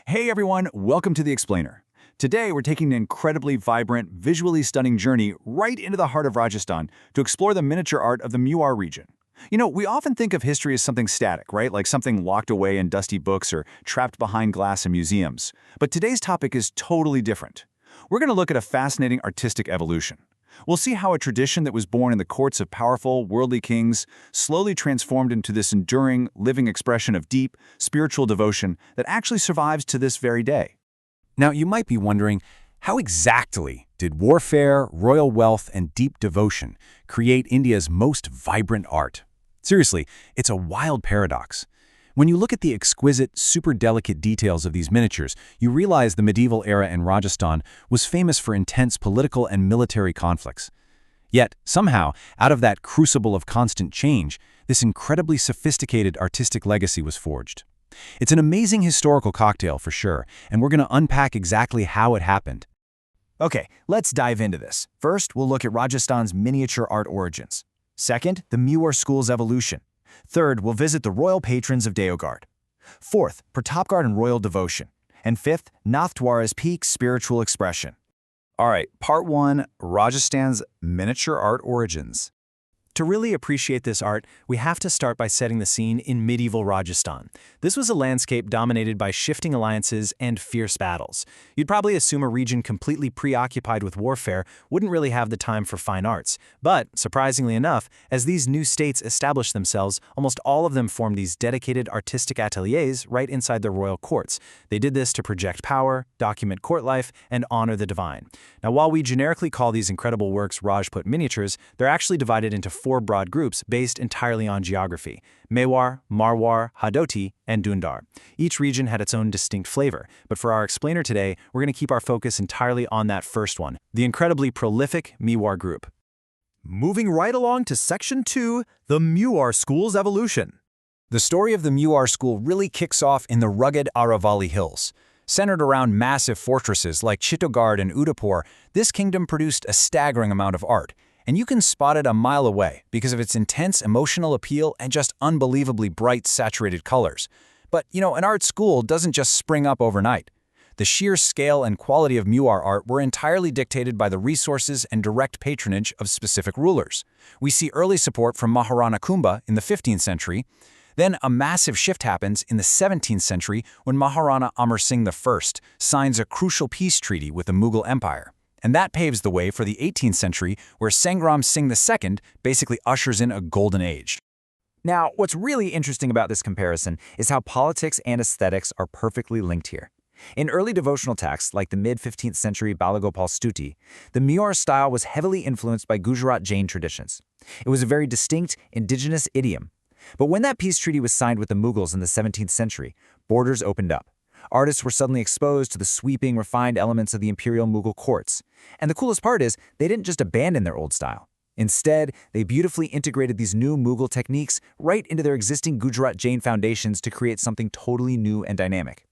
Hey everyone, welcome to The Explainer. Today we're taking an incredibly vibrant, visually stunning journey right into the heart of Rajasthan to explore the miniature art of the Mewar region. We often think of history as something static, right? Like something locked away in dusty books or trapped behind glass in museums. But today's topic is totally different. We're going to look at a fascinating artistic evolution. We'll see how a tradition that was born in the courts of powerful, worldly kings slowly transformed into this enduring, living expression of deep, spiritual devotion that actually survives to this very day. Now, you might be wondering, how exactly did warfare, royal wealth, and deep devotion create India's most vibrant art? Seriously, it's a wild paradox. When you look at the exquisite, super delicate details of these miniatures, you realize the medieval era in Rajasthan was famous for intense political and military conflicts. Yet, somehow, out of that crucible of constant change, this incredibly sophisticated artistic legacy was forged. It's an amazing historical cocktail for sure, and we're going to unpack exactly how it happened. Okay, let's dive into this. First, we'll look at Rajasthan's miniature art origins. Second, the Mewar school's evolution. Third, we'll visit the royal patrons of Deogarh. Fourth, Pratapgarh and royal devotion. And fifth, Nathdwara's peak spiritual expression. All right, part one, Rajasthan's miniature art origins. To really appreciate this art, we have to start by setting the scene in medieval Rajasthan. This was a landscape dominated by shifting alliances and fierce battles. You'd probably assume a region completely preoccupied with warfare wouldn't really have the time for fine arts. But, surprisingly enough, as these new states established themselves, almost all of them formed these dedicated artistic ateliers right inside their royal courts. They did this to project power, document court life, and honor the divine. Now, while we generically call these incredible works Rajput miniatures, they're actually divided into four broad groups based entirely on geography: Mewar, Marwar, Hadoti, and Dundar. Each region had its own distinct flavor, but for our explainer today, we're going to keep our focus entirely on that first one, the incredibly prolific Mewar group. Moving right along to Section 2, the Mewar School's evolution. The story of the Mewar school really kicks off in the rugged Aravalli Hills. Centered around massive fortresses like Chittorgarh and Udaipur, this kingdom produced a staggering amount of art. And you can spot it a mile away because of its intense emotional appeal and just unbelievably bright, saturated colors. But, an art school doesn't just spring up overnight. The sheer scale and quality of Mewar art were entirely dictated by the resources and direct patronage of specific rulers. We see early support from Maharana Kumbha in the 15th century. Then a massive shift happens in the 17th century when Maharana Amar Singh I signs a crucial peace treaty with the Mughal Empire. And that paves the way for the 18th century, where Sangram Singh II basically ushers in a golden age. Now, what's really interesting about this comparison is how politics and aesthetics are perfectly linked here. In early devotional texts like the mid-15th century Balagopal Stuti, the Mewar style was heavily influenced by Gujarat Jain traditions. It was a very distinct, indigenous idiom. But when that peace treaty was signed with the Mughals in the 17th century, borders opened up. Artists were suddenly exposed to the sweeping, refined elements of the imperial Mughal courts. And the coolest part is, they didn't just abandon their old style. Instead, they beautifully integrated these new Mughal techniques right into their existing Gujarat Jain foundations to create something totally new and dynamic.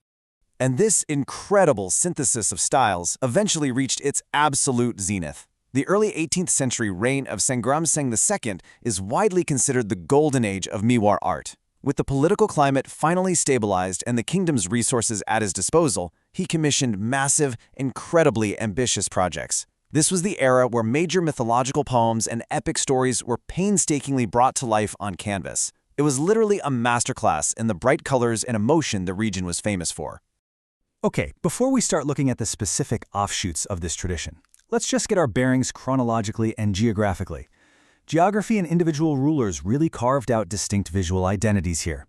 And this incredible synthesis of styles eventually reached its absolute zenith. The early 18th century reign of Sangram Singh II is widely considered the golden age of Mewar art. With the political climate finally stabilized and the kingdom's resources at his disposal, he commissioned massive, incredibly ambitious projects. This was the era where major mythological poems and epic stories were painstakingly brought to life on canvas. It was literally a masterclass in the bright colors and emotion the region was famous for. Okay, before we start looking at the specific offshoots of this tradition, let's just get our bearings chronologically and geographically. Geography and individual rulers really carved out distinct visual identities here.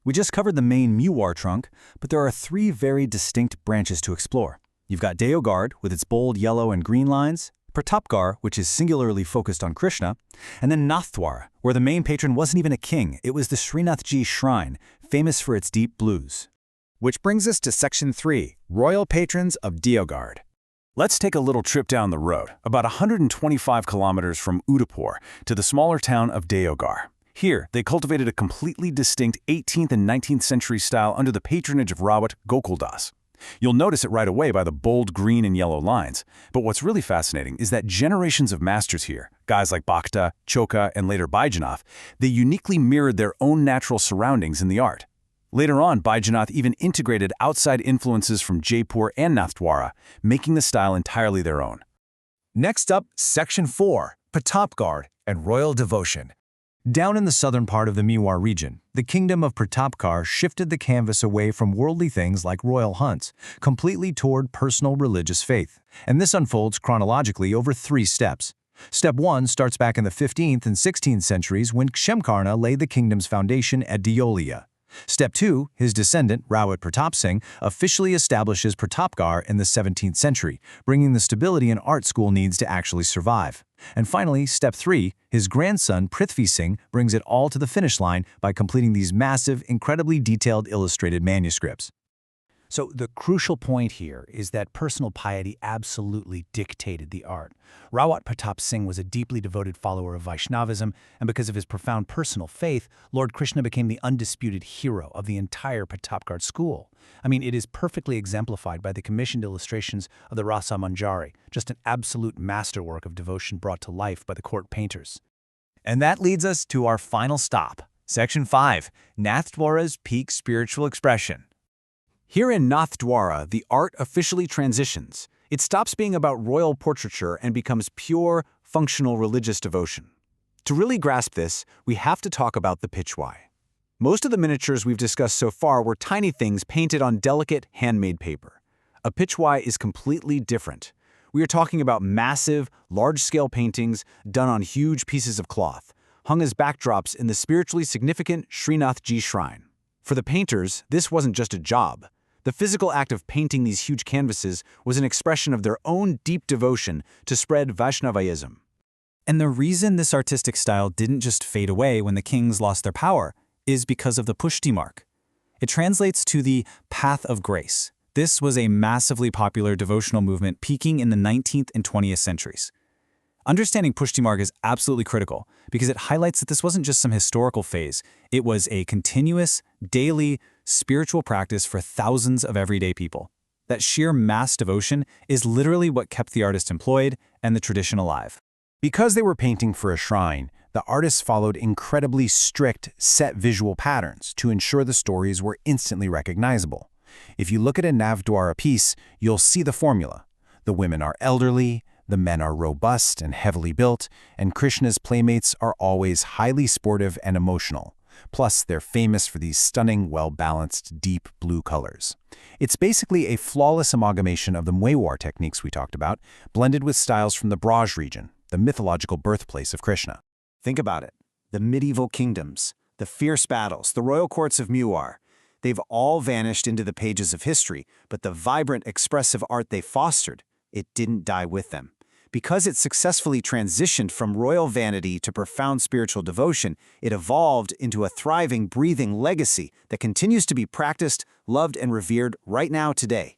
We just covered the main Mewar trunk, but there are three very distinct branches to explore. You've got Deogarh, with its bold yellow and green lines, Pratapgarh, which is singularly focused on Krishna, and then Nathdwara, where the main patron wasn't even a king, it was the Srinathji shrine, famous for its deep blues. Which brings us to Section 3, Royal Patrons of Deogarh. Let's take a little trip down the road, about 125 kilometers from Udaipur to the smaller town of Deogarh. Here, they cultivated a completely distinct 18th and 19th century style under the patronage of Rawat Gokuldas. You'll notice it right away by the bold green and yellow lines. But what's really fascinating is that generations of masters here, guys like Bhakta, Choka, and later Baijanov, they uniquely mirrored their own natural surroundings in the art. Later on, Baidyanath even integrated outside influences from Jaipur and Nathdwara, making the style entirely their own. Next up, Section 4, Pratapgarh and Royal Devotion. Down in the southern part of the Mewar region, the kingdom of Pratapgarh shifted the canvas away from worldly things like royal hunts, completely toward personal religious faith. And this unfolds chronologically over 3 steps. Step 1 starts back in the 15th and 16th centuries when Kshamkarna laid the kingdom's foundation at Deogarh. Step 2, his descendant, Rajput Pratap Singh, officially establishes Pratapgarh in the 17th century, bringing the stability an art school needs to actually survive. And finally, Step 3, his grandson, Prithvi Singh, brings it all to the finish line by completing these massive, incredibly detailed illustrated manuscripts. So the crucial point here is that personal piety absolutely dictated the art. Rajput Pratap Singh was a deeply devoted follower of Vaishnavism, and because of his profound personal faith, Lord Krishna became the undisputed hero of the entire Pratapgarh school. I mean, it is perfectly exemplified by the commissioned illustrations of the Rasa Manjari, just an absolute masterwork of devotion brought to life by the court painters. And that leads us to our final stop, Section 5, Nathdwara's peak spiritual expression. Here in Nathdwara, the art officially transitions. It stops being about royal portraiture and becomes pure, functional religious devotion. To really grasp this, we have to talk about the pitchwai. Most of the miniatures we've discussed so far were tiny things painted on delicate, handmade paper. A pitchwai is completely different. We are talking about massive, large-scale paintings done on huge pieces of cloth, hung as backdrops in the spiritually significant Srinathji shrine. For the painters, this wasn't just a job. The physical act of painting these huge canvases was an expression of their own deep devotion to spread Vaishnavism. And the reason this artistic style didn't just fade away when the kings lost their power is because of the pushti mark. It translates to the path of grace. This was a massively popular devotional movement peaking in the 19th and 20th centuries. Understanding pushti mark is absolutely critical because it highlights that this wasn't just some historical phase. It was a continuous, daily, spiritual practice for thousands of everyday people. That sheer mass devotion is literally what kept the artist employed and the tradition alive. Because they were painting for a shrine, the artists followed incredibly strict, set visual patterns to ensure the stories were instantly recognizable. If you look at a Nathdwara piece, you'll see the formula. The women are elderly, the men are robust and heavily built, and Krishna's playmates are always highly sportive and emotional. Plus, they're famous for these stunning, well-balanced, deep blue colors. It's basically a flawless amalgamation of the Mewar techniques we talked about, blended with styles from the Braj region, the mythological birthplace of Krishna. Think about it. The medieval kingdoms, the fierce battles, the royal courts of Mewar, they've all vanished into the pages of history, but the vibrant, expressive art they fostered, it didn't die with them. Because it successfully transitioned from royal vanity to profound spiritual devotion, it evolved into a thriving, breathing legacy that continues to be practiced, loved, and revered right now today.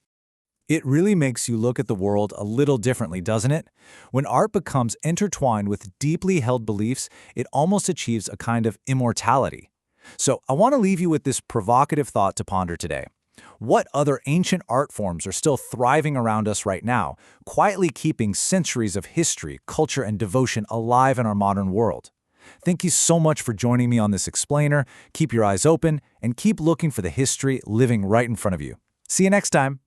It really makes you look at the world a little differently, doesn't it? When art becomes intertwined with deeply held beliefs, it almost achieves a kind of immortality. So I want to leave you with this provocative thought to ponder today. What other ancient art forms are still thriving around us right now, quietly keeping centuries of history, culture, and devotion alive in our modern world? Thank you so much for joining me on this explainer. Keep your eyes open and keep looking for the history living right in front of you. See you next time.